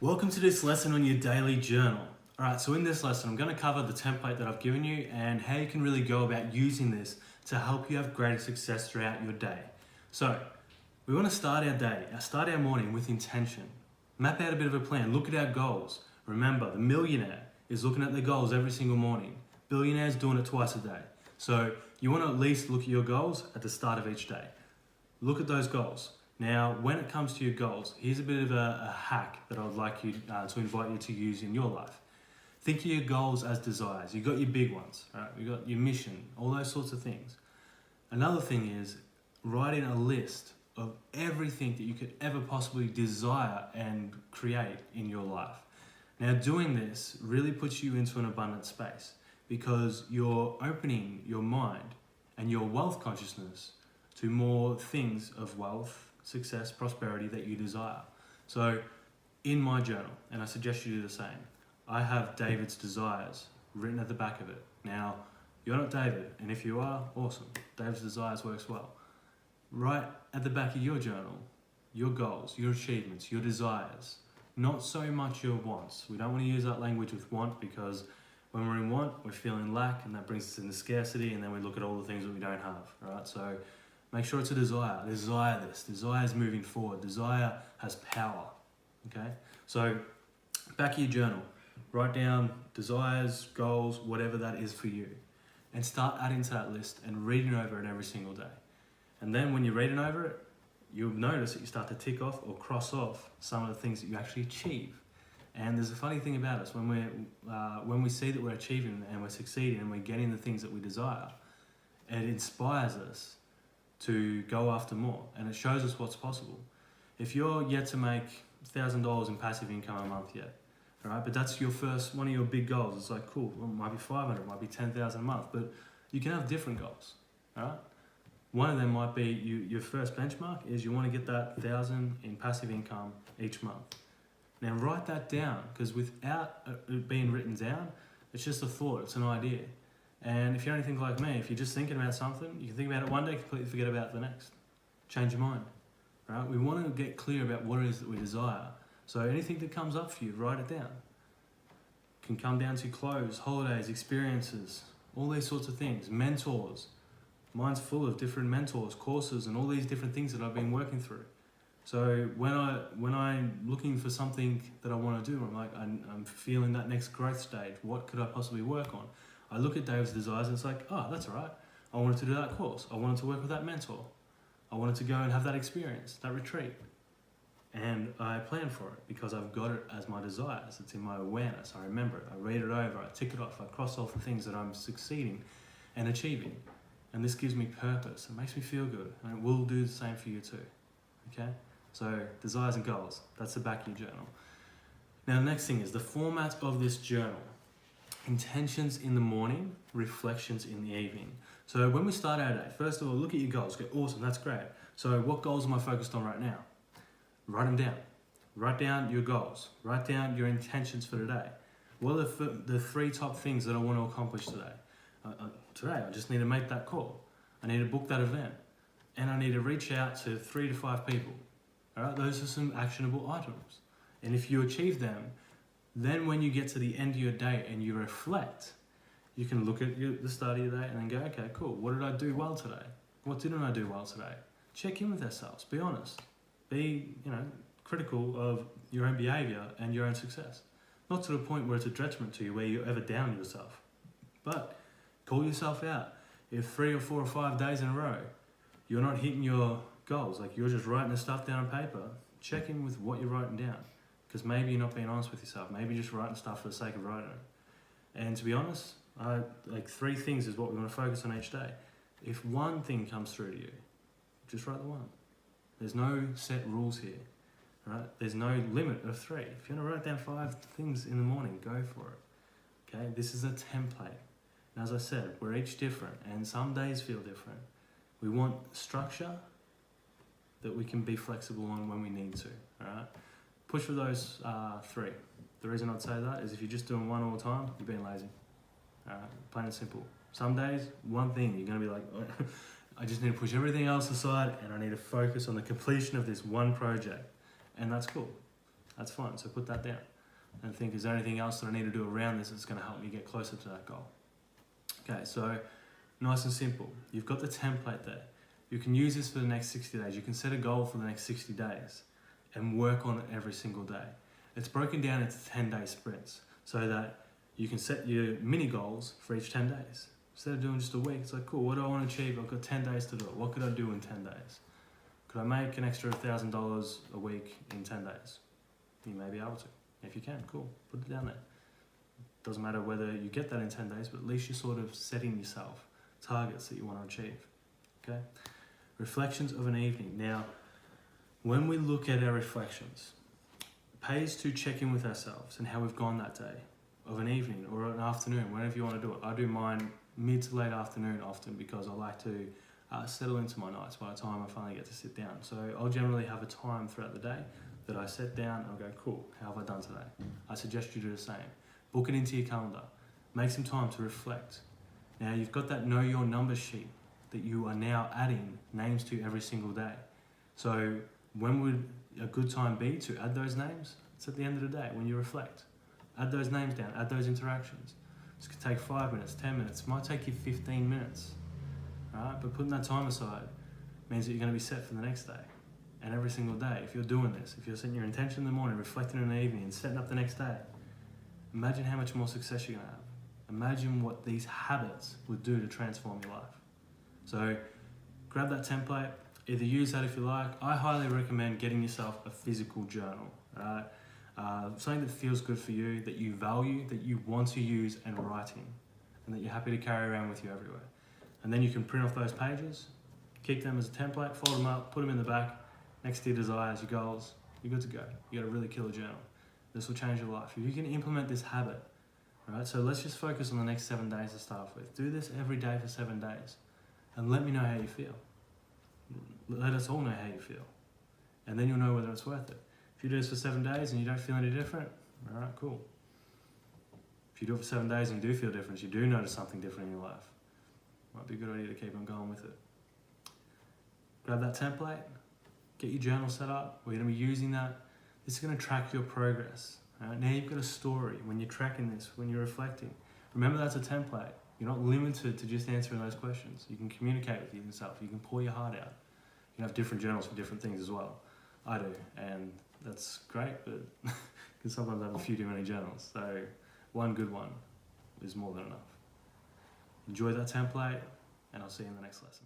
Welcome to this lesson on your daily journal. Alright, so in this lesson I'm going to cover the template that I've given you and how you can really go about using this to help you have greater success throughout your day. So, we want to start our morning with intention. Map out a bit of a plan, look at our goals. Remember, the millionaire is looking at their goals every single morning. Billionaire's doing it twice a day. So, you want to at least look at your goals at the start of each day. Look at those goals. Now, when it comes to your goals, here's a bit of a hack that I would like you to invite you to use in your life. Think of your goals as desires. You've got your big ones, right? You've got your mission, all those sorts of things. Another thing is writing a list of everything that you could ever possibly desire and create in your life. Now, doing this really puts you into an abundant space because you're opening your mind and your wealth consciousness to more things of wealth, success, prosperity that you desire. So in my journal, and I suggest you do the same, I have David's desires written at the back of it. Now, you're not David, and if you are, awesome. David's desires works well. Right at the back of your journal, your goals, your achievements, your desires, not so much your wants. We don't want to use that language with want because when we're in want, we're feeling lack, and that brings us into scarcity, and then we look at all the things that we don't have, right? So make sure it's a desire. Desire this. Desire is moving forward. Desire has power. Okay? So, back of your journal, write down desires, goals, whatever that is for you. And start adding to that list and reading over it every single day. And then when you're reading over it, you'll notice that you start to tick off or cross off some of the things that you actually achieve. And there's a funny thing about us, when we see that we're achieving and we're succeeding and we're getting the things that we desire, it inspires us to go after more, and it shows us what's possible. If you're yet to make $1,000 in passive income a month yet, all right, but that's one of your big goals. It's like, cool, well, it might be 500, it might be 10,000 a month, but you can have different goals, all right? One of them might be your first benchmark is you want to get that 1,000 in passive income each month. Now write that down, because without it being written down, it's just a thought, it's an idea. And if you're anything like me, if you're just thinking about something, you can think about it one day, completely forget about it the next. Change your mind, right? We want to get clear about what it is that we desire. So anything that comes up for you, write it down. It can come down to clothes, holidays, experiences, all these sorts of things, mentors. Mine's full of different mentors, courses, and all these different things that I've been working through. So when I'm looking for something that I want to do, I'm feeling that next growth stage, what could I possibly work on? I look at Dave's desires and it's like, oh, that's all right. I wanted to do that course. I wanted to work with that mentor. I wanted to go and have that experience, that retreat. And I plan for it because I've got it as my desires. It's in my awareness. I remember it. I read it over. I tick it off. I cross off the things that I'm succeeding and achieving. And this gives me purpose. It makes me feel good. And it will do the same for you too. Okay? So desires and goals. That's the back of your journal. Now the next thing is the format of this journal. Intentions in the morning, reflections in the evening. So when we start our day, first of all, look at your goals. Go, awesome, that's great. So what goals am I focused on right now? Write them down. Write down your goals. Write down your intentions for today. What are the three top things that I want to accomplish today? Today, I just need to make that call. I need to book that event. And I need to reach out to 3 to 5 people. All right, those are some actionable items. And if you achieve them, then when you get to the end of your day and you reflect, you can look at the start of your day and then go, okay, cool, what did I do well today? What didn't I do well today? Check in with ourselves, be honest. Be, critical of your own behavior and your own success. Not to the point where it's a detriment to you, where you ever down yourself. But call yourself out. If 3 or 4 or 5 days in a row, you're not hitting your goals, like you're just writing the stuff down on paper, check in with what you're writing down. Because maybe you're not being honest with yourself. Maybe you're just writing stuff for the sake of writing it. And to be honest, 3 things is what we want to focus on each day. If one thing comes through to you, just write the one. There's no set rules here, right? There's no limit of 3. If you want to write down 5 things in the morning, go for it. Okay, this is a template. And as I said, we're each different, and some days feel different. We want structure that we can be flexible on when we need to, all right? Push for those 3. The reason I'd say that is if you're just doing one all the time, you're being lazy. Plain and simple. Some days, one thing, you're going to be like, oh, I just need to push everything else aside and I need to focus on the completion of this one project. And that's cool. That's fine. So put that down and think, is there anything else that I need to do around this that's going to help me get closer to that goal? Okay, so nice and simple. You've got the template there. You can use this for the next 60 days. You can set a goal for the next 60 days and work on it every single day. It's broken down into 10-day sprints so that you can set your mini goals for each 10 days. Instead of doing just a week, it's like, cool, what do I want to achieve? I've got 10 days to do it. What could I do in 10 days? Could I make an extra $1,000 a week in 10 days? You may be able to. If you can, cool, put it down there. Doesn't matter whether you get that in 10 days, but at least you're sort of setting yourself targets that you want to achieve, okay? Reflections of an evening. Now, when we look at our reflections, it pays to check in with ourselves and how we've gone that day, of an evening or an afternoon, whenever you want to do it. I do mine mid to late afternoon often because I like to settle into my nights by the time I finally get to sit down. So I'll generally have a time throughout the day that I sit down and I'll go, cool, how have I done today? I suggest you do the same. Book it into your calendar. Make some time to reflect. Now you've got that know your numbers sheet that you are now adding names to every single day. So when would a good time be to add those names? It's at the end of the day when you reflect. Add those names down, add those interactions. This could take 5 minutes, 10 minutes, it might take you 15 minutes. Right? But putting that time aside means that you're going to be set for the next day. And every single day, if you're doing this, if you're setting your intention in the morning, reflecting in the evening, and setting up the next day, imagine how much more success you're going to have. Imagine what these habits would do to transform your life. So grab that template, either use that if you like. I highly recommend getting yourself a physical journal. Right? Something that feels good for you, that you value, that you want to use and write in, and that you're happy to carry around with you everywhere. And then you can print off those pages, keep them as a template, fold them up, put them in the back, next to your desires, your goals, you're good to go. You got a really killer journal. This will change your life. If you can implement this habit, right? So let's just focus on the next 7 days to start off with. Do this every day for 7 days, and let me know how you feel. Let us all know how you feel, and then you'll know whether it's worth it. If you do this for 7 days and you don't feel any different, all right, cool. If you do it for 7 days and you do feel different, you do notice something different in your life, might be a good idea to keep on going with it. Grab that template, get your journal set up. We're going to be using that. This is going to track your progress. Right? Now you've got a story when you're tracking this, when you're reflecting. Remember, that's a template. You're not limited to just answering those questions. You can communicate with yourself. You can pour your heart out. You can have different journals for different things as well. I do, and that's great, but you can sometimes have a few too many journals. So one good one is more than enough. Enjoy that template, and I'll see you in the next lesson.